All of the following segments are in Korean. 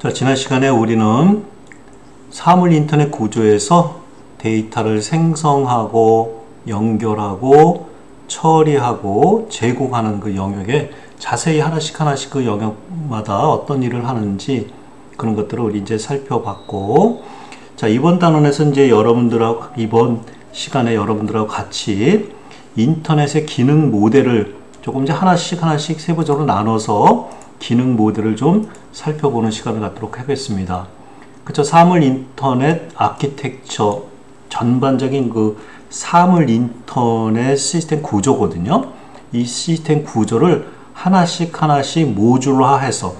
자, 지난 시간에 우리는 사물 인터넷 구조에서 데이터를 생성하고 연결하고 처리하고 제공하는 그 영역에 자세히 하나씩 그 영역마다 어떤 일을 하는지 그런 것들을 우리 이제 살펴봤고, 자, 이번 단원에서 이제 이번 시간에 여러분들하고 같이 인터넷의 기능 모델을 조금 이제 하나씩 세부적으로 나눠서 기능 모델을 좀 살펴보는 시간을 갖도록 하겠습니다. 그쵸? 사물 인터넷 아키텍처, 전반적인 그 사물 인터넷 시스템 구조거든요. 이 시스템 구조를 하나씩 모듈화해서,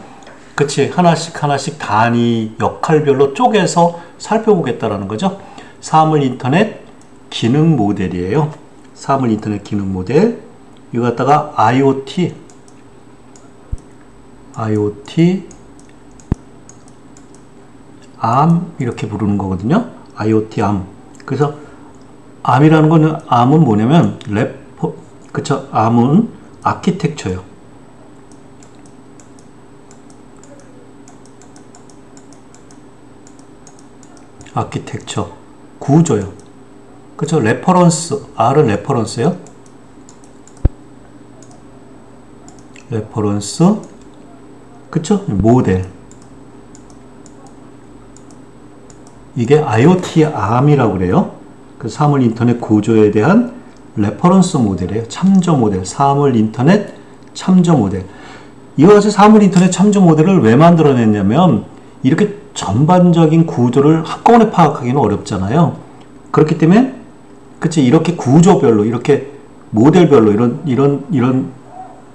그치? 하나씩 단위 역할별로 쪼개서 살펴보겠다라는 거죠. 사물 인터넷 기능 모델이에요. 사물 인터넷 기능 모델. 이거 갖다가 IoT ARM 이렇게 부르는 거거든요. IoT ARM. 그래서 ARM이라는 거는, ARM은 뭐냐면 그쵸? ARM은 아키텍처예요. 아키텍처 구조요. 그쵸? 레퍼런스, R은 레퍼런스예요. 레퍼런스, 그쵸? 모델. 이게 IoT ARM이라고 그래요. 그 사물 인터넷 구조에 대한 레퍼런스 모델이에요. 참조 모델, 사물 인터넷 참조 모델. 이와 같이 사물 인터넷 참조 모델을 왜 만들어냈냐면, 이렇게 전반적인 구조를 한꺼번에 파악하기는 어렵잖아요. 그렇기 때문에, 그치, 이렇게 구조별로, 이렇게 모델별로, 이런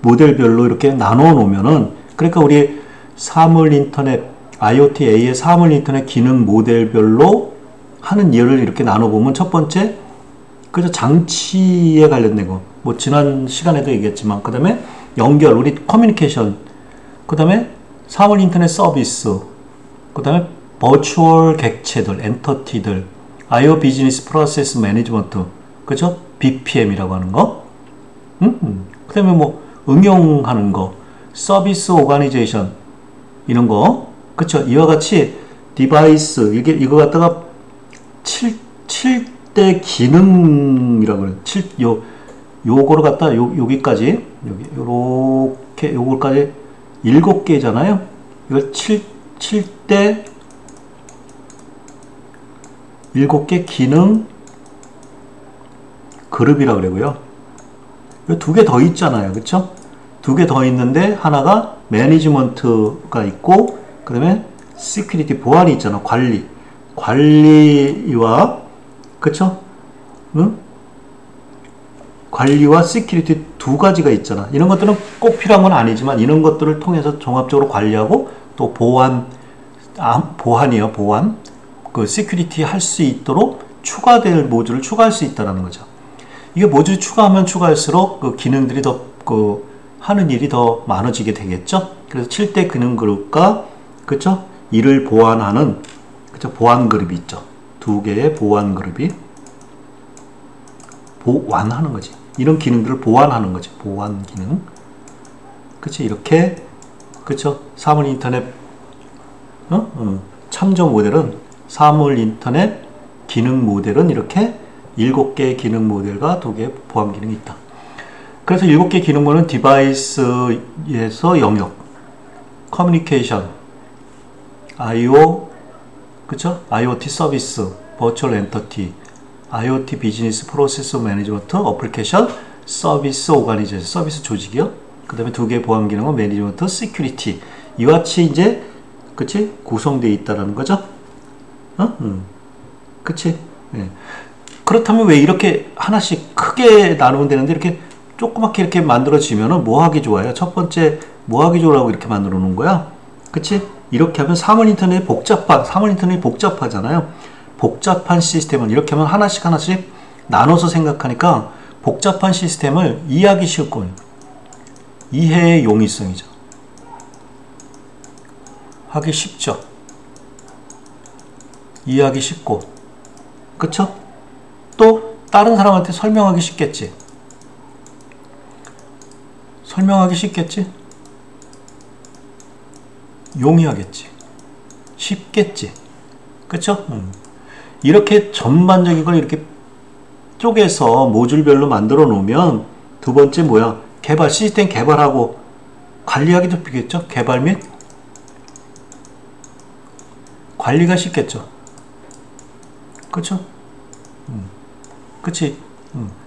모델별로 이렇게 나눠 놓으면은, 그러니까 우리 사물 인터넷, IoT-A의 사물 인터넷 기능 모델별로 하는 예를 이렇게 나눠보면, 첫 번째, 그죠, 장치에 관련된 거. 뭐, 지난 시간에도 얘기했지만, 그 다음에 연결, 우리 커뮤니케이션, 그 다음에 사물 인터넷 서비스, 그 다음에 버추얼 객체들, 엔터티들, IO 비즈니스 프로세스 매니지먼트, 그죠? BPM이라고 하는 거. 그 다음에 뭐, 응용하는 거, 서비스 오가니제이션, 이런 거. 그쵸? 이와 같이 디바이스, 이거 갖다가 7대 기능이라고 그래요. 요거를 갖다 여기까지, 요거까지 7개잖아요. 이걸 7대 7개 기능 그룹이라고 그러고요. 요 2개 더 있잖아요. 그쵸? 2개 더 있는데, 하나가 매니지먼트가 있고, 그 다음에 시큐리티, 보안이 있잖아. 관리와, 그쵸? 응? 관리와 시큐리티 2가지가 있잖아. 이런 것들은 꼭 필요한 건 아니지만, 이런 것들을 통해서 종합적으로 관리하고, 또 보안이에요. 보안. 그 시큐리티 할 수 있도록 추가될 모듈을 추가할 수 있다는 거죠. 이게 모듈 추가하면 추가할수록 그 기능들이 더, 하는 일이 더 많아지게 되겠죠. 그래서 7대 기능 그룹과, 그쵸? 이를 보완하는, 그쵸? 보완 그룹이 있죠. 2개의 보완 그룹이 보완하는 거지. 이런 기능들을 보완하는 거지. 보완 기능. 그치? 이렇게, 그쵸? 사물 인터넷, 참조 모델은, 사물 인터넷 기능 모델은 이렇게 7개의 기능 모델과 2개의 보안 기능이 있다. 그래서 7개 기능 모델은 디바이스에서 영역, 커뮤니케이션, IO, 그쵸? IoT 서비스, 버추얼 엔터티, IoT 비즈니스 프로세스 매니지먼트, 어플리케이션, 서비스 오가니제이션, 서비스 조직이요. 그 다음에 2개의 보안 기능은 매니지먼트, 시큐리티. 이와 같이 이제, 그치? 구성되어 있다는 거죠. 그치? 네. 그렇다면 왜 이렇게 하나씩 크게 나누면 되는데, 이렇게 조그맣게 이렇게 만들어지면은 뭐 하기 좋아요? 첫 번째, 뭐 하기 좋으라고 이렇게 만들어 놓은 거야? 그치? 이렇게 하면 사물 인터넷이 복잡하잖아요. 복잡한 시스템은 이렇게 하면 하나씩 나눠서 생각하니까 복잡한 시스템을 이해하기 쉬울 거예요. 이해의 용이성이죠. 하기 쉽죠. 이해하기 쉽고, 그쵸? 또 다른 사람한테 설명하기 쉽겠지. 용이하겠지. 쉽겠지. 그쵸? 이렇게 전반적인 걸 이렇게 쪼개서 모듈별로 만들어 놓으면 두 번째 뭐야? 개발, 시스템 개발하고 관리하기도 쉽겠죠? 개발 및 관리가 쉽겠죠? 그쵸? 그치?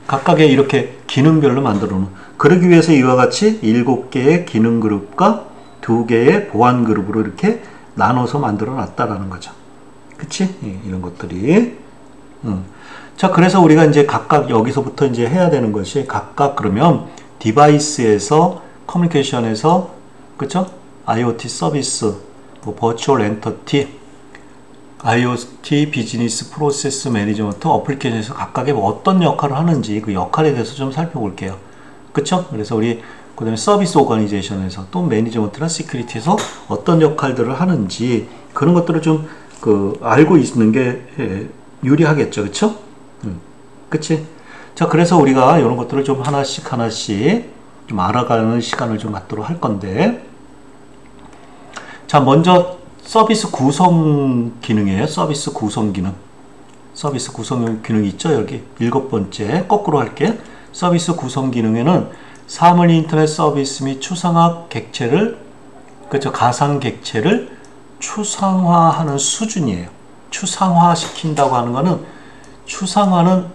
각각의 이렇게 기능별로 만들어 놓은. 그러기 위해서 이와 같이 7개의 기능 그룹과 2개의 보안 그룹으로 이렇게 나눠서 만들어 놨다라는 거죠. 그치? 이런 것들이. 자, 그래서 우리가 이제 각각 여기서부터 이제 해야 되는 것이 각각 그러면 디바이스에서 커뮤니케이션에서 그쵸? IoT 서비스, 뭐 버추얼 엔터티, IoT 비즈니스 프로세스 매니지먼트 어플리케이션에서 각각의 뭐 어떤 역할을 하는지 그 역할에 대해서 좀 살펴볼게요. 그쵸? 그래서 우리 그 다음에 서비스 오거니제이션에서 또 매니지먼트나 시큐리티에서 어떤 역할들을 하는지 그런 것들을 좀 알고 있는 게 유리하겠죠. 그쵸? 그치? 자, 그래서 우리가 이런 것들을 좀 하나씩 좀 알아가는 시간을 좀 갖도록 할 건데, 자, 먼저 서비스 구성 기능이에요. 서비스 구성 기능. 서비스 구성 기능 있죠? 여기 7번째 거꾸로 할게. 서비스 구성 기능에는 사물 인터넷 서비스 및 추상화 객체를, 그렇죠? 가상 객체를 추상화하는 수준이에요. 추상화 시킨다고 하는 거는, 추상화는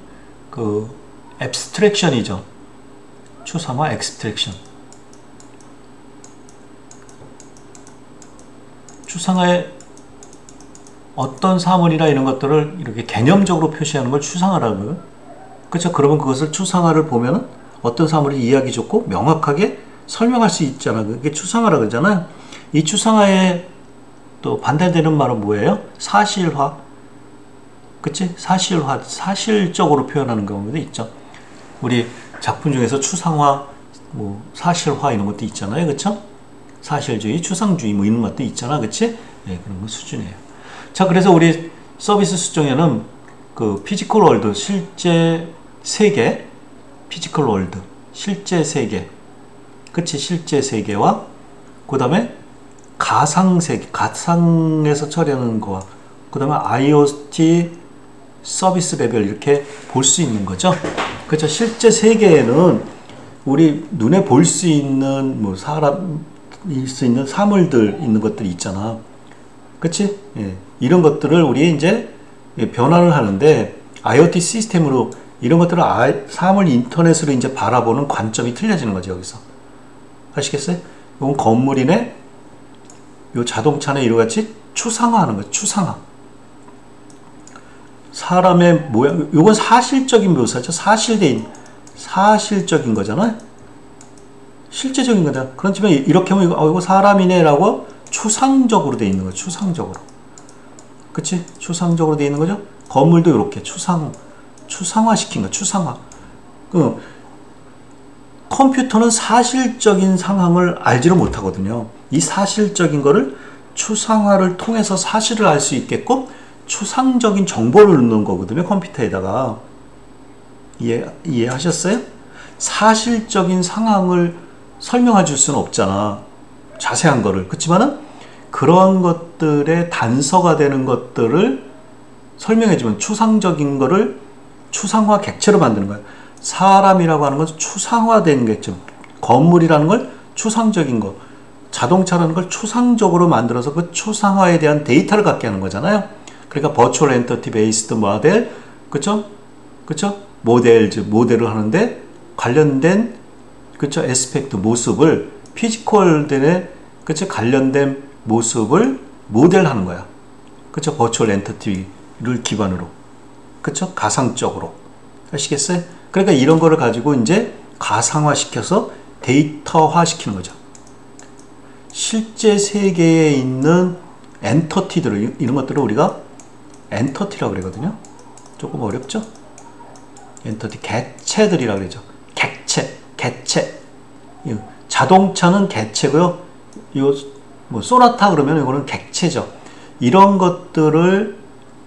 그 앱스트랙션이죠. 추상화 앱스트랙션. 추상화의 어떤 사물이나 이런 것들을 이렇게 개념적으로 표시하는 걸 추상화라고요. 그렇죠? 그러면 그것을 추상화를 보면은 어떤 사물이 이해하기 좋고 명확하게 설명할 수 있잖아. 그게 추상화라고 그러잖아요. 이 추상화에 또 반대되는 말은 뭐예요? 사실화. 그치? 사실화. 사실적으로 표현하는 경우도 있죠. 우리 작품 중에서 추상화, 뭐 사실화 이런 것도 있잖아요. 그쵸? 사실주의, 추상주의 뭐 이런 것도 있잖아. 그치? 네, 그런 거 수준이에요. 자, 그래서 우리 서비스 수정에는 그 피지컬 월드, 실제 세계, 피지컬 월드, 실제 세계, 그치? 실제 세계와 그 다음에 가상 세계, 가상에서 처리하는 거와 그 다음에 IoT 서비스 레벨 이렇게 볼 수 있는 거죠. 그렇죠? 실제 세계에는 우리 눈에 볼 수 있는 뭐 사람일 수 있는 사물들 있는 것들이 있잖아. 그치? 예. 이런 것들을 우리 이제 변환을 하는데 IoT 시스템으로 이런 것들을 사물 인터넷으로 이제 바라보는 관점이 틀려지는 거죠. 여기서 아시겠어요? 이건 건물이네, 요 자동차네, 이거같이 추상화하는 거죠. 추상화. 사람의 모양, 요건 사실적인 묘사죠. 사실적인 거잖아요. 실제적인 거다. 그렇지만 이렇게 하면 이거 사람이네 라고 추상적으로 돼 있는 거죠. 추상적으로. 그치? 추상적으로 돼 있는 거죠. 건물도 이렇게 추상화 시킨 거. 추상화. 컴퓨터는 사실적인 상황을 알지를 못하거든요. 이 사실적인 거를 추상화를 통해서 사실을 알 수 있게끔 추상적인 정보를 넣는 거거든요. 컴퓨터에다가. 이해하셨어요? 사실적인 상황을 설명해 줄 수는 없잖아. 자세한 거를. 그렇지만은 그런 것들의 단서가 되는 것들을 설명해 주면 추상적인 거를 추상화 객체로 만드는 거야. 사람이라고 하는 건 추상화된 객체. 건물이라는 걸 추상적인 거. 자동차라는 걸 추상적으로 만들어서 그 추상화에 대한 데이터를 갖게 하는 거잖아요. 그러니까 버추얼 엔터티 베이스드 모델, 그쵸? 모델을 하는데 관련된, 그쵸? 에스펙트, 모습을 피지컬들의, 그쵸? 관련된 모습을 모델하는 거야. 그쵸? 버추얼 엔터티를 기반으로, 그쵸? 가상적으로. 아시겠어요? 그러니까 이런 거를 가지고 이제 가상화 시켜서 데이터화 시키는 거죠. 실제 세계에 있는 엔터티들을, 이런 것들을 우리가 엔터티라고 그러거든요. 조금 어렵죠? 엔터티, 객체들이라고 그러죠. 객체. 자동차는 객체고요. 이거 뭐 소나타 그러면 이거는 객체죠. 이런 것들을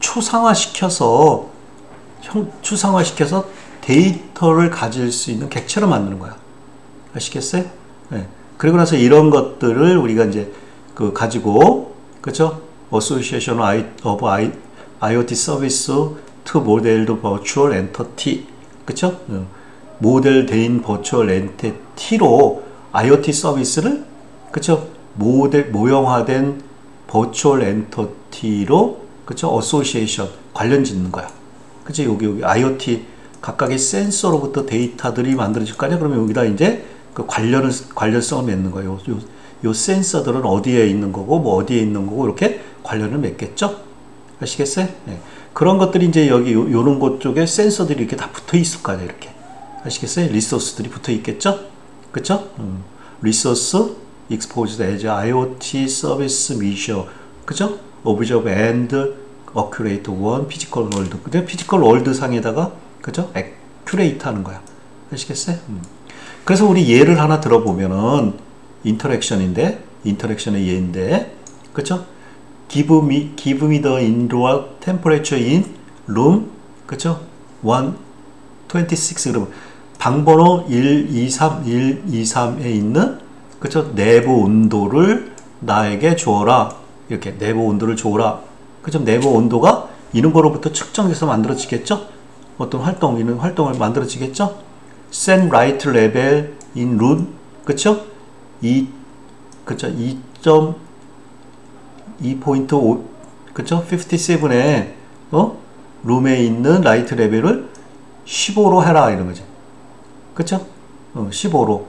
추상화시켜서 데이터를 가질 수 있는 객체로 만드는 거야. 아시겠어요? 네. 그리고 나서 이런 것들을 우리가 이제 가지고, 그쵸? Association of IoT Service to Modeled Virtual Entity. 그쵸? 모델된 버추얼 엔티티로 IoT 서비스를, 그쵸? 모형화된 버추얼 엔티티로, 그쵸? 어소시에이션, 관련 짓는 거야. 그치? 여기 IoT 각각의 센서로부터 데이터들이 만들어질 거 아니야? 그러면 여기다 이제 그 관련성을 맺는 거예요. 요 센서들은 어디에 있는 거고, 뭐 어디에 있는 거고, 이렇게 관련을 맺겠죠? 아시겠어요? 네. 그런 것들이 이제 여기 요런 곳 쪽에 센서들이 이렇게 다 붙어 있을 거 아니에요, 이렇게. 아시겠어요? 리소스들이 붙어 있겠죠? 그쵸? 리소스 exposed as IoT service measure. 그죠? observe and accurate one physical world. 그죠? physical world 상에다가, 그죠? accurate 하는 거야. 아시겠어요? 그래서 우리 예를 하나 들어보면은, 인터랙션의 예인데, 그쵸? give me the indoor temperature in room, 그쵸? 126. 그러면 방번호 123에 있는, 그쵸? 내부 온도를 나에게 주어라. 이렇게 내부 온도를 주어라. 그쵸? 내부 온도가 이런 거로부터 측정해서 만들어지겠죠? 어떤 이런 활동을 만들어지겠죠? Set light level in room, 그쵸? 그쵸? 2.5, 그쵸? 57에, 룸에 있는 라이트 레벨을 15로 해라, 이런 거지. 그쵸? 15로.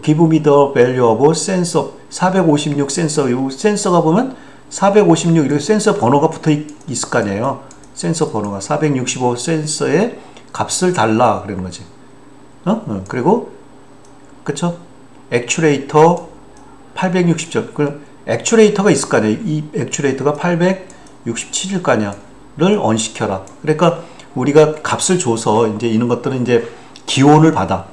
give me the value of sensor, 456 센서, 이 센서가 보면 456, 이렇게 센서 번호가 붙어 있을 거 아니에요. 센서 번호가 465 센서의 값을 달라, 그러는 거지. 그리고, 그쵸? 액츄레이터 860점. 그럼 액츄레이터가 있을 거 아니에요. 이 액츄레이터가 867일 거 아니야.를 언시켜라. 그러니까 우리가 값을 줘서 이제 이런 것들은 이제 기온을 받아.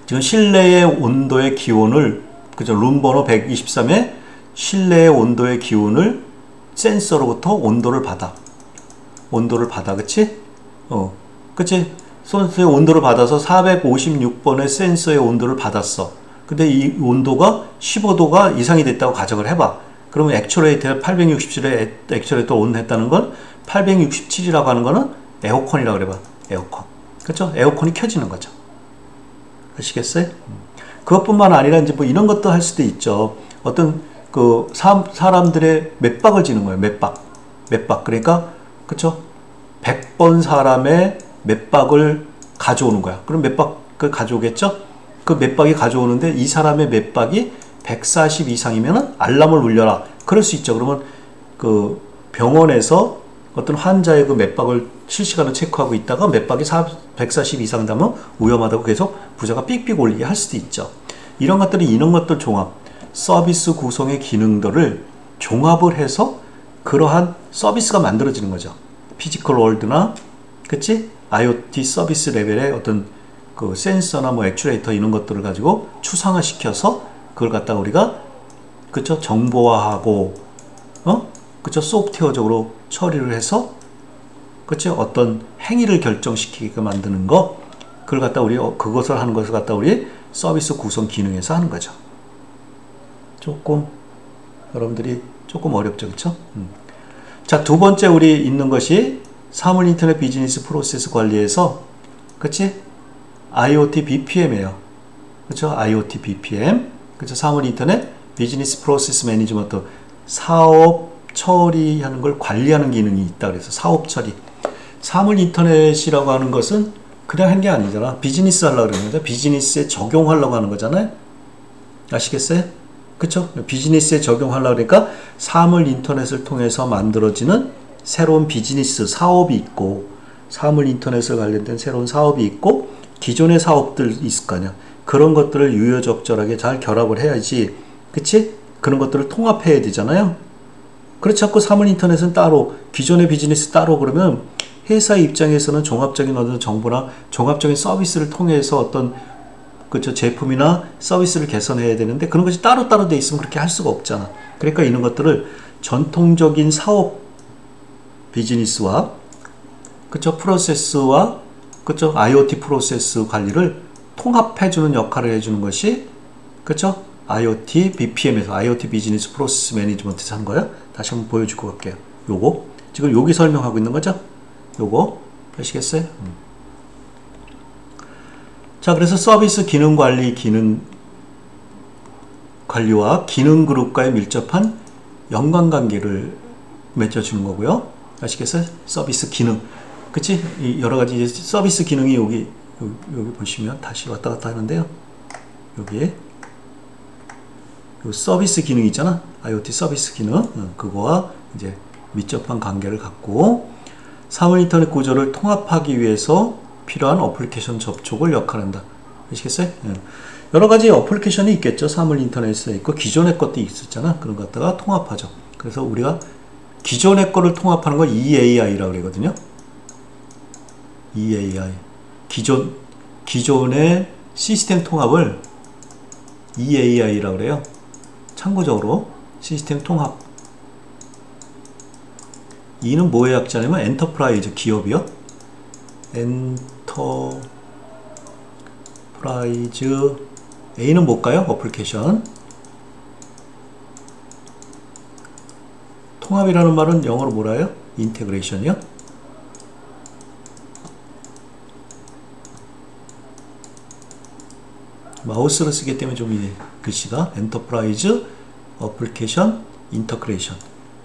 지금 실내의 온도의 기온을, 그죠? 룸 번호 123에 실내의 온도의 기온을 센서로부터 온도를 받아. 그치? 그치? 센서의 온도를 받아서 456번의 센서의 온도를 받았어. 근데 이 온도가 15도가 이상이 됐다고 가정을 해봐. 그러면 액츄레이터에 867에 액츄레이터 온 했다는 건 867이라고 하는 거는 에어컨이라고 그래봐. 에어컨. 그렇죠? 에어컨이 켜지는 거죠. 아시겠어요? 그것뿐만 아니라 이제 뭐 이런 것도 할 수도 있죠. 어떤 그 사람들의 맥박을 지는 거예요. 맥박. 그러니까 그렇죠? 100번 사람의 맥박을 가져오는 거야. 그럼 맥박을 가져오겠죠? 그 맥박이 가져오는데 이 사람의 맥박이 140 이상이면 알람을 울려라. 그럴 수 있죠. 그러면 그 병원에서 어떤 환자의 그 맥박을 실시간으로 체크하고 있다가 맥박이 140 이상 되면 위험하다고 계속 부자가 삑삑 울리게 할 수도 있죠. 이런 것들 종합, 서비스 구성의 기능들을 종합을 해서 그러한 서비스가 만들어지는 거죠. 피지컬 월드나, 그치? IoT 서비스 레벨의 어떤 그 센서나 뭐 액츄레이터 이런 것들을 가지고 추상화시켜서 그걸 갖다 우리가, 그쵸? 정보화하고, 그쵸? 소프트웨어적으로 처리를 해서, 그쵸? 어떤 행위를 결정시키게끔 만드는 거, 그걸 갖다 그것을 하는 것을 갖다 우리 서비스 구성 기능에서 하는 거죠. 여러분들이 조금 어렵죠, 그쵸? 자, 두 번째 우리 있는 것이 사물 인터넷 비즈니스 프로세스 관리에서, 그치? IoT BPM이에요. 그쵸? IoT BPM. 그쵸? 사물 인터넷 비즈니스 프로세스 매니지먼트. 사업 처리하는 걸 관리하는 기능이 있다 그래서 사업 처리. 사물 인터넷이라고 하는 것은 그냥 한 게 아니잖아. 비즈니스 하려고 그러는데 비즈니스에 적용하려고 하는 거잖아요. 아시겠어요? 그쵸? 비즈니스에 적용하려고 그러니까 사물 인터넷을 통해서 만들어지는 새로운 비즈니스 사업이 있고, 사물 인터넷을 관련된 새로운 사업이 있고, 기존의 사업들 있을 거 아니야. 그런 것들을 유효적절하게 잘 결합을 해야지. 그치? 그런 것들을 통합해야 되잖아요. 그렇지 않고 사물 인터넷은 따로, 기존의 비즈니스 따로 그러면 회사 입장에서는 종합적인 어떤 정보나 종합적인 서비스를 통해서 어떤, 그쵸, 제품이나 서비스를 개선해야 되는데 그런 것이 따로따로 돼 있으면 그렇게 할 수가 없잖아. 그러니까 이런 것들을 전통적인 사업 비즈니스와, 그쵸, 프로세스와, 그쵸, IoT 프로세스 관리를 통합해주는 역할을 해주는 것이, 그쵸, IoT BPM에서 IoT 비즈니스 프로세스 매니지먼트에서 한 거예요. 다시 한번 보여주고 갈게요. 요거 지금 여기 설명하고 있는 거죠. 요거 아시겠어요? 자, 그래서 서비스 기능 관리와 기능 그룹과의 밀접한 연관관계를 맺어주는 거고요. 아시겠어요? 서비스 기능. 그치? 이 여러 가지 이제 서비스 기능이 여기 보시면 다시 왔다 갔다 하는데요. 여기에 요 서비스 기능 있잖아. IoT 서비스 기능. 그거와 이제 밀접한 관계를 갖고 사물 인터넷 구조를 통합하기 위해서 필요한 어플리케이션 접촉을 역할한다. 아시겠어요? 여러 가지 어플리케이션이 있겠죠. 사물 인터넷에 있고 기존의 것도 있었잖아. 그런 것 갖다가 통합하죠. 그래서 우리가 기존의 거를 통합하는 걸 EAI라고 그러거든요. EAI. 기존의 시스템 통합을 EAI라고 그래요. 참고적으로 시스템 통합. E는 뭐의 약자냐면 엔터프라이즈, 기업이요. 엔터프라이즈. A는 뭘까요? 어플리케이션. 통합이라는 말은 영어로 뭐라요? 인테그레이션이요. 마우스를 쓰기 때문에 좀 이 글씨가 엔터프라이즈 어플리케이션 인터그레이션.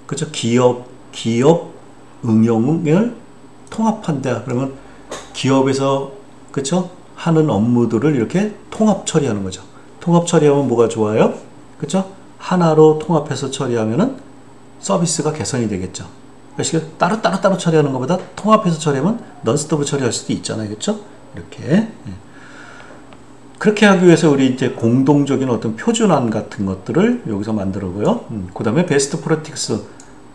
그죠? 기업 응용을 통합한다. 그러면 기업에서 그쵸? 하는 업무들을 이렇게 통합 처리하는 거죠. 통합 처리하면 뭐가 좋아요? 그쵸? 하나로 통합해서 처리하면은 서비스가 개선이 되겠죠. 그러니까 따로 처리하는 것보다 통합해서 처리하면 넌스톱으로 처리할 수도 있잖아요. 그쵸? 이렇게. 그렇게 하기 위해서 우리 이제 공동적인 어떤 표준안 같은 것들을 여기서 만들고요. 그 다음에 베스트 프랙티스,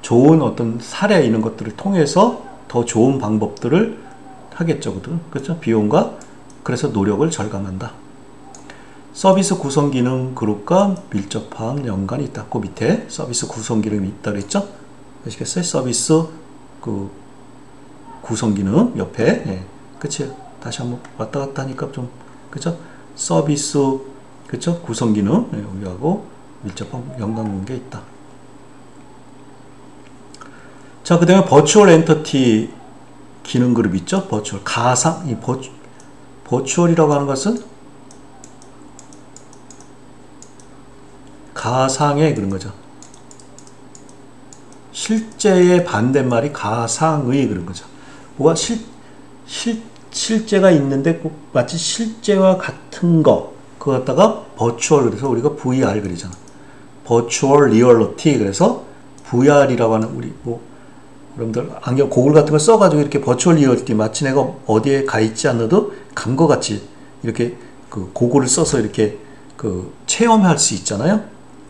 좋은 어떤 사례 이런 것들을 통해서 더 좋은 방법들을 하겠죠. 그렇죠? 비용과 그래서 노력을 절감한다. 서비스 구성 기능 그룹과 밀접한 연관이 있다. 그 밑에 서비스 구성 기능이 있다 그랬죠? 아시겠어요? 서비스 그 구성 기능 옆에. 예. 그치? 다시 한번 왔다 갔다 하니까 좀 그쵸? 서비스 그쵸? 구성 기능 여기하고 밀접한 연관관계 있다. 자, 그 다음에 버추얼 엔터티 기능 그룹 있죠? 버추얼 가상. 이 버추얼이라고 하는 것은 가상의 그런 거죠. 실제의 반대말이 가상의 그런 거죠. 뭐가 실제가 있는데 마치 실제와 같은 거 그거 갖다가 버추얼 그래서 우리가 VR 그러잖아. 버추얼 리얼리티. 그래서 VR이라고 하는 우리 뭐 여러분들 안경 고글 같은 걸 써가지고 이렇게 버추얼 리얼리티 마치 내가 어디에 가 있지 않아도 간 것 같이 이렇게 그 고글을 써서 이렇게 그 체험할 수 있잖아요.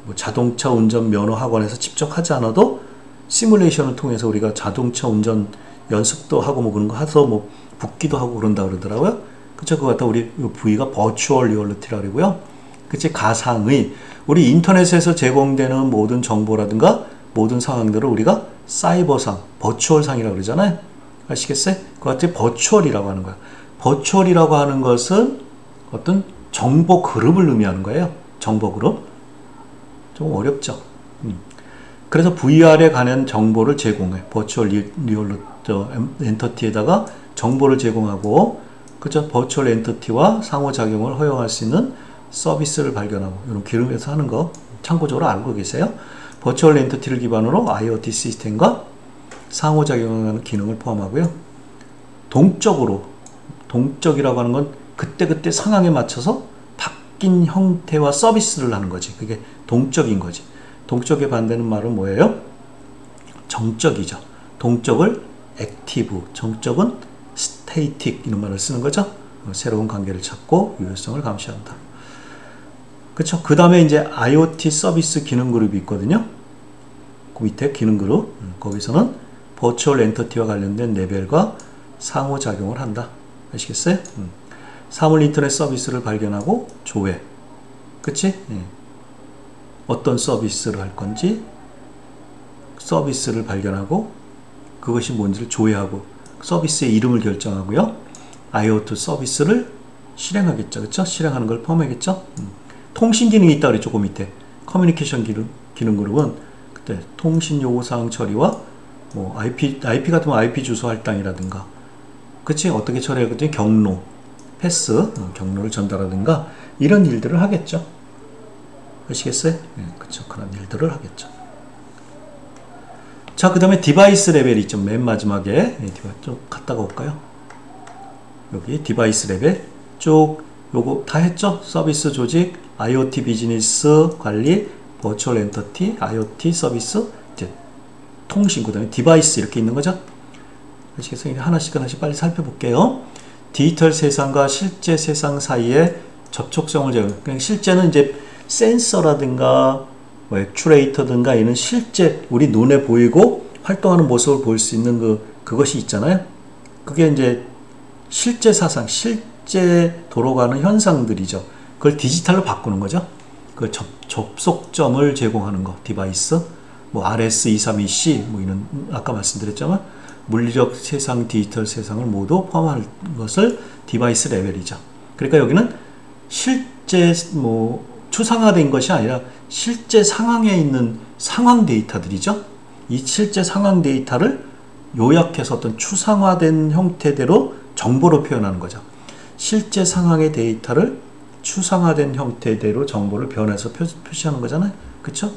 뭐 자동차 운전 면허 학원에서 직접 하지 않아도 시뮬레이션을 통해서 우리가 자동차 운전 연습도 하고 뭐 그런 거 해서 뭐 붙기도 하고 그런다 그러더라고요. 그쵸? 그거 갖다 우리 V가 버추얼 리얼리티라고 그러고요. 그치? 가상의 우리 인터넷에서 제공되는 모든 정보라든가 모든 상황들을 우리가 사이버상, 버추얼상이라고 그러잖아요. 아시겠어요? 그거 같이 버추얼이라고 하는 거야. 버추얼이라고 하는 것은 어떤 정보 그룹을 의미하는 거예요. 정보 그룹. 좀 어렵죠. 그래서 VR에 관한 정보를 제공해. 버추얼 리얼 엔터티에다가 정보를 제공하고, 그죠? 버추얼 엔터티와 상호작용을 허용할 수 있는 서비스를 발견하고, 이런 기능에서 하는 거 참고적으로 알고 계세요? 버추얼 엔터티를 기반으로 IoT 시스템과 상호작용하는 기능을 포함하고요. 동적이라고 하는 건 그때그때 상황에 맞춰서 바뀐 형태와 서비스를 하는 거지. 그게 동적인 거지. 동적의 반대는 말은 뭐예요? 정적이죠. 동적을 액티브, 정적은 스테이틱 이런 말을 쓰는 거죠. 새로운 관계를 찾고 유효성을 감시한다. 그쵸? 그 다음에 이제 IoT 서비스 기능 그룹이 있거든요. 그 밑에 기능 그룹. 거기서는 버추얼 엔터티와 관련된 레벨과 상호작용을 한다. 아시겠어요? 사물 인터넷 서비스를 발견하고 조회. 그치? 예. 어떤 서비스를 할 건지 서비스를 발견하고 그것이 뭔지를 조회하고 서비스의 이름을 결정하고요. IoT 서비스를 실행하겠죠. 그쵸? 실행하는 걸 포함하겠죠? 통신 기능이 있다 그랬죠. 그 밑에 커뮤니케이션 기능 그룹은 그때 통신 요구사항 처리와 뭐 IP 같으면 IP 주소 할당이라든가, 그치? 어떻게 처리할 거지? 경로, 패스, 경로를 전달하든가 이런 일들을 하겠죠. 아시겠어요? 네, 그쵸. 그런 일들을 하겠죠. 자, 그 다음에 디바이스 레벨이 있죠. 맨 마지막에 좀 갔다가 올까요? 여기 디바이스 레벨 쭉 요거 다 했죠? 서비스 조직, IoT 비즈니스 관리, 버추얼 엔터티, IoT 서비스, 이제 통신, 그 다음에 디바이스 이렇게 있는 거죠. 아시겠어요? 하나씩 빨리 살펴볼게요. 디지털 세상과 실제 세상 사이에 접촉성을 제공. 그러니까 실제는 이제 센서라든가 뭐 액추레이터든가 이런 실제 우리 눈에 보이고 활동하는 모습을 볼 수 있는 그것이 있잖아요. 그게 이제 실제 사상, 실제 돌아가는 현상들이죠. 그걸 디지털로 바꾸는 거죠. 그 접속점을 제공하는 거, 디바이스, 뭐 RS232C, 뭐 이런 아까 말씀드렸지만 물리적 세상, 디지털 세상을 모두 포함할 것을 디바이스 레벨이죠. 그러니까 여기는 실제 뭐 추상화된 것이 아니라 실제 상황에 있는 상황 데이터들이죠. 이 실제 상황 데이터를 요약해서 어떤 추상화된 형태대로 정보로 표현하는 거죠. 실제 상황의 데이터를 추상화된 형태대로 정보를 변해서 표시하는 거잖아요. 그쵸?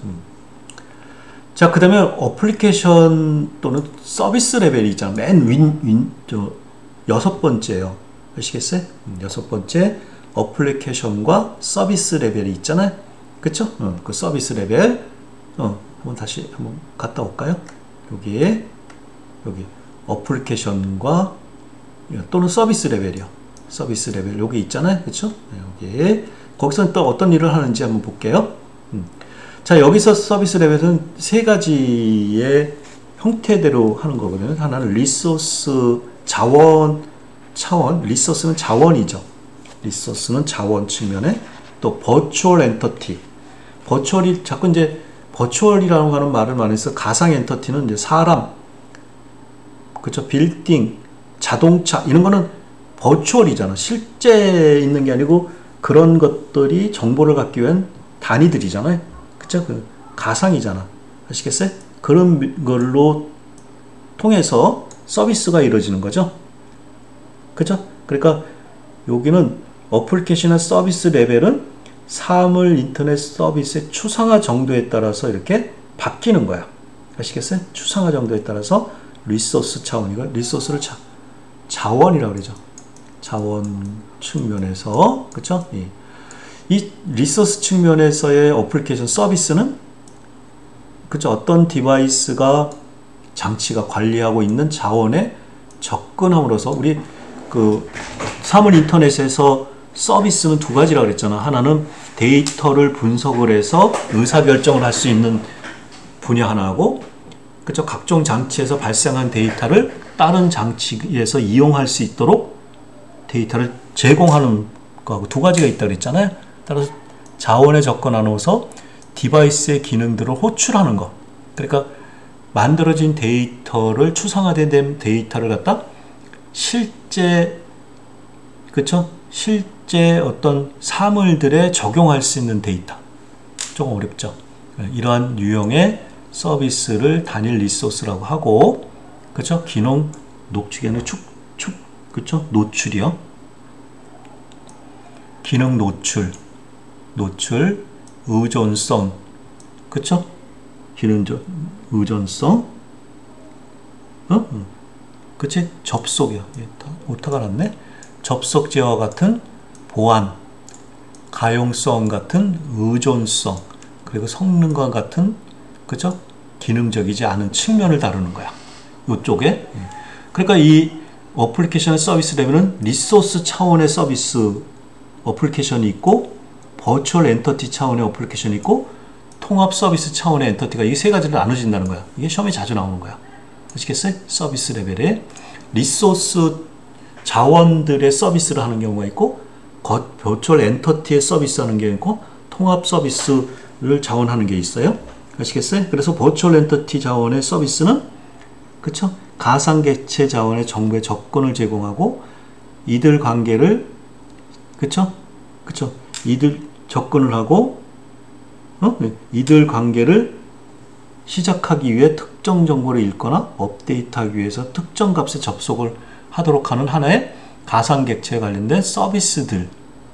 자, 그 다음에 어플리케이션 또는 서비스 레벨이 있잖아요. 맨 여섯 번째예요. 아시겠어요? 여섯 번째 어플리케이션과 서비스 레벨이 있잖아요. 그쵸? 그 서비스 레벨 한번 다시 한번 갔다 올까요? 여기 어플리케이션과 또는 서비스 레벨이요. 서비스 레벨 여기 있잖아요. 그쵸? 여기 거기서 또 어떤 일을 하는지 한번 볼게요. 자, 여기서 서비스 레벨은 세 가지의 형태대로 하는 거거든요. 하나는 리소스 자원 차원, 리소스는 자원이죠. 리소스는 자원 측면에, 또 버추얼 엔터티. 버추얼이 자꾸 이제 버추얼이라고 하는 말을 많이 해서 가상 엔터티는 이제 사람, 그쵸? 빌딩, 자동차 이런 거는 버추얼이잖아. 실제 있는 게 아니고 그런 것들이 정보를 갖기 위한 단위들이잖아요. 그쵸? 그 가상이잖아. 아시겠어요? 그런 걸로 통해서 서비스가 이루어지는 거죠. 그죠? 그러니까 여기는 어플리케이션의 서비스 레벨은 사물 인터넷 서비스의 추상화 정도에 따라서 이렇게 바뀌는 거야. 아시겠어요? 추상화 정도에 따라서 리소스 차원이고, 리소스를 자원이라고 그러죠. 자원 측면에서, 그쵸? 이 리소스 측면에서의 어플리케이션 서비스는, 그쵸? 어떤 디바이스가 장치가 관리하고 있는 자원에 접근함으로써 우리 그 사물 인터넷에서 서비스는 두 가지라고 그랬잖아. 하나는 데이터를 분석을 해서 의사결정을 할 수 있는 분야 하나고, 그쵸? 각종 장치에서 발생한 데이터를 다른 장치에서 이용할 수 있도록 데이터를 제공하는 거하고 두 가지가 있다고 그랬잖아요. 따라서 자원에 접근하면서 디바이스의 기능들을 호출하는 거. 그러니까 만들어진 데이터를 추상화된 데이터를 갖다 실제, 그쵸? 실제 어떤 사물들에 적용할 수 있는 데이터. 조금 어렵죠? 이러한 유형의 서비스를 단일 리소스라고 하고, 그쵸? 기능 녹축에는 그쵸? 노출이요. 기능 노출, 의존성, 그쵸? 기능 의존성, 그치? 접속이요. 오타가 났네. 접속 제어와 같은 보안, 가용성 같은 의존성, 그리고 성능과 같은, 그죠? 기능적이지 않은 측면을 다루는 거야. 이쪽에. 그러니까 이 어플리케이션 서비스 레벨은 리소스 차원의 서비스 어플리케이션이 있고, 버추얼 엔터티 차원의 어플리케이션이 있고, 통합 서비스 차원의 엔터티가 이 세 가지로 나눠진다는 거야. 이게 시험에 자주 나오는 거야. 아시겠어요? 서비스 레벨에 리소스 자원들의 서비스를 하는 경우가 있고, 버추얼 엔터티의 서비스 하는 게 있고, 통합 서비스를 자원하는 게 있어요. 아시겠어요? 그래서 버추얼 엔터티 자원의 서비스는, 그쵸? 가상개체 자원의 정보에 접근을 제공하고, 이들 관계를, 그쵸? 이들 접근을 하고 이들 관계를 시작하기 위해 특정 정보를 읽거나 업데이트하기 위해서 특정 값에 접속을 하도록 하는 하나의 가상객체에 관련된 서비스들,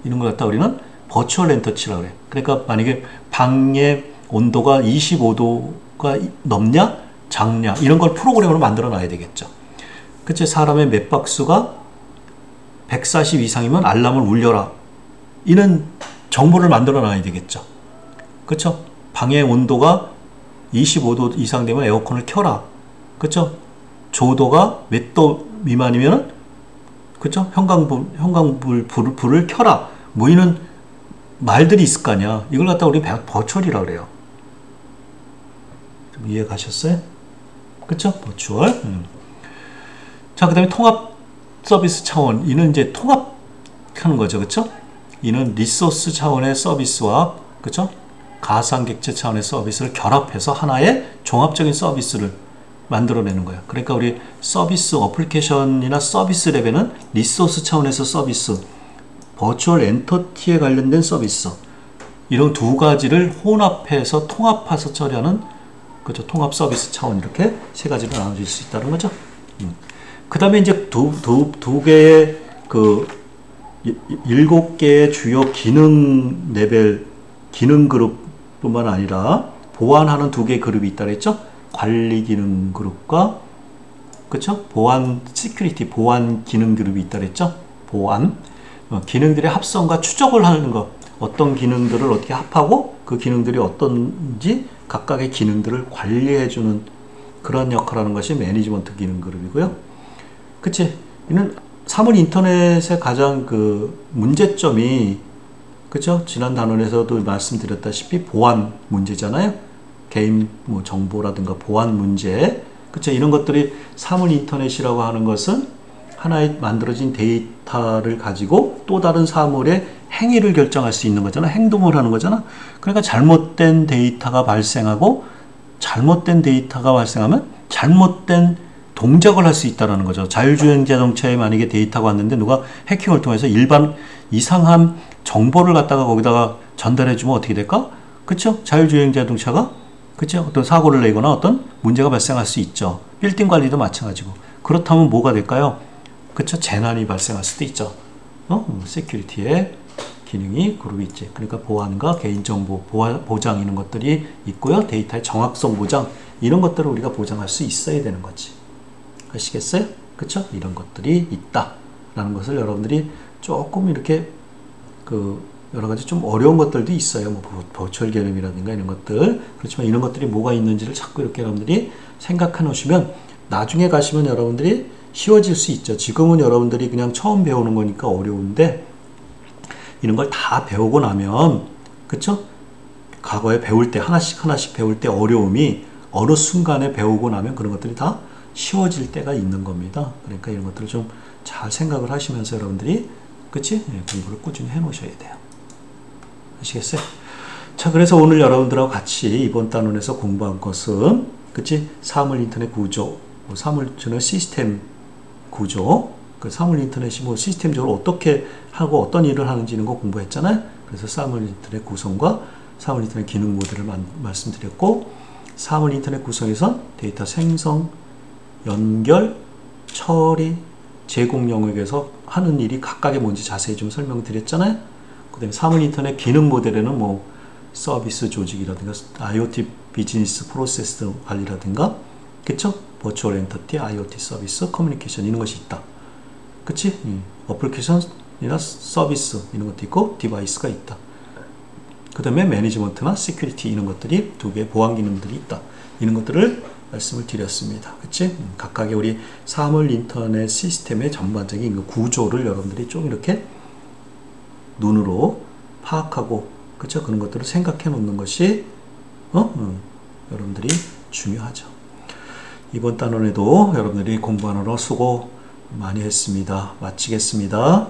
이런 걸 갖다 우리는 버추얼 엔터치라고 그래. 그러니까 만약에 방의 온도가 25도가 넘냐 작냐 이런 걸 프로그램으로 만들어 놔야 되겠죠. 그치? 사람의 맥박수가 140 이상이면 알람을 울려라, 이런 정보를 만들어 놔야 되겠죠. 그쵸? 방의 온도가 25도 이상 되면 에어컨을 켜라. 그쵸? 조도가 몇 도 미만이면 그쵸? 불을 켜라. 뭐 이런 말들이 있을 거 아니야. 이걸 갖다 우리 버추얼이라고 그래요. 좀 이해 가셨어요? 그쵸? 버추얼. 자, 그 다음에 통합 서비스 차원. 이는 이제 통합하는 거죠. 그쵸? 이는 리소스 차원의 서비스와 그쵸? 가상객체 차원의 서비스를 결합해서 하나의 종합적인 서비스를 만들어내는 거예요. 그러니까 우리 서비스 어플리케이션이나 서비스 레벨은 리소스 차원에서 서비스, 버추얼 엔터티에 관련된 서비스, 이런 두 가지를 혼합해서 통합해서 처리하는 그죠? 통합 서비스 차원, 이렇게 세 가지로 나눠질 수 있다는 거죠. 그 다음에 이제 두 개의 그 7개의 주요 기능 레벨, 기능 그룹뿐만 아니라 보완하는 2개의 그룹이 있다 그랬죠? 관리 기능 그룹과 그쵸? 보안, 시큐리티 보안 기능 그룹이 있다 그랬죠? 보안. 기능들의 합성과 추적을 하는 것. 어떤 기능들을 어떻게 합하고 그 기능들이 어떤지 각각의 기능들을 관리해주는 그런 역할을 하는 것이 매니지먼트 기능 그룹이고요. 그치? 이는 사물 인터넷의 가장 그 문제점이 그쵸? 지난 단원에서도 말씀드렸다시피 보안 문제잖아요. 개인 뭐 정보라든가 보안 문제. 그쵸? 이런 것들이 사물 인터넷이라고 하는 것은 하나의 만들어진 데이터를 가지고 또 다른 사물의 행위를 결정할 수 있는 거잖아. 행동을 하는 거잖아. 그러니까 잘못된 데이터가 발생하고 잘못된 데이터가 발생하면 잘못된 동작을 할 수 있다는 거죠. 자율주행 자동차에 만약에 데이터가 왔는데 누가 해킹을 통해서 일반 이상한 정보를 갖다가 거기다가 전달해 주면 어떻게 될까? 그쵸? 자율주행 자동차가 그쵸? 어떤 사고를 내거나 어떤 문제가 발생할 수 있죠. 빌딩 관리도 마찬가지고. 그렇다면 뭐가 될까요? 그쵸? 재난이 발생할 수도 있죠. 시큐리티의 기능이 그룹이 있지. 그러니까 보안과 개인정보 보장 이런 것들이 있고요. 데이터의 정확성 보장 이런 것들을 우리가 보장할 수 있어야 되는 거지. 아시겠어요? 그쵸? 이런 것들이 있다 라는 것을 여러분들이 조금 이렇게 그 여러 가지 좀 어려운 것들도 있어요. 뭐 버추얼 개념이라든가 이런 것들. 그렇지만 이런 것들이 뭐가 있는지를 자꾸 이렇게 여러분들이 생각해 놓으시면 나중에 가시면 여러분들이 쉬워질 수 있죠. 지금은 여러분들이 그냥 처음 배우는 거니까 어려운데 이런 걸 다 배우고 나면 그쵸? 과거에 배울 때 하나씩 배울 때 어려움이 어느 순간에 배우고 나면 그런 것들이 다 쉬워질 때가 있는 겁니다. 그러니까 이런 것들을 좀 잘 생각을 하시면서 여러분들이 그치? 공부를 꾸준히 해 놓으셔야 돼요. 아시겠어요? 자, 그래서 오늘 여러분들하고 같이 이번 단원에서 공부한 것은 그치? 사물 인터넷 구조, 사물 인터넷 시스템 구조, 그 사물 인터넷이 뭐 시스템적으로 어떻게 하고 어떤 일을 하는지 이런 거 공부했잖아요. 그래서 사물 인터넷 구성과 사물 인터넷 기능 모델을 말씀드렸고, 사물 인터넷 구성에선 데이터 생성, 연결, 처리, 제공 영역에서 하는 일이 각각의 뭔지 자세히 좀 설명드렸잖아요. 그 다음에 사물 인터넷 기능 모델에는 뭐 서비스 조직이라든가 IoT 비즈니스 프로세스 관리라든가 그쵸? 버추얼 엔터티, IoT 서비스, 커뮤니케이션 이런 것이 있다. 그치? 어플리케이션이나 서비스 이런 것도 있고 디바이스가 있다. 그 다음에 매니지먼트나 시큐리티 이런 것들이 두 개의 보안 기능들이 있다. 이런 것들을 말씀을 드렸습니다. 그치? 각각의 우리 사물 인터넷 시스템의 전반적인 그 구조를 여러분들이 좀 이렇게 눈으로 파악하고 그쵸? 그런 것들을 생각해 놓는 것이 여러분들이 중요하죠. 이번 단원에도 여러분들이 공부하느라 수고 많이 했습니다. 마치겠습니다.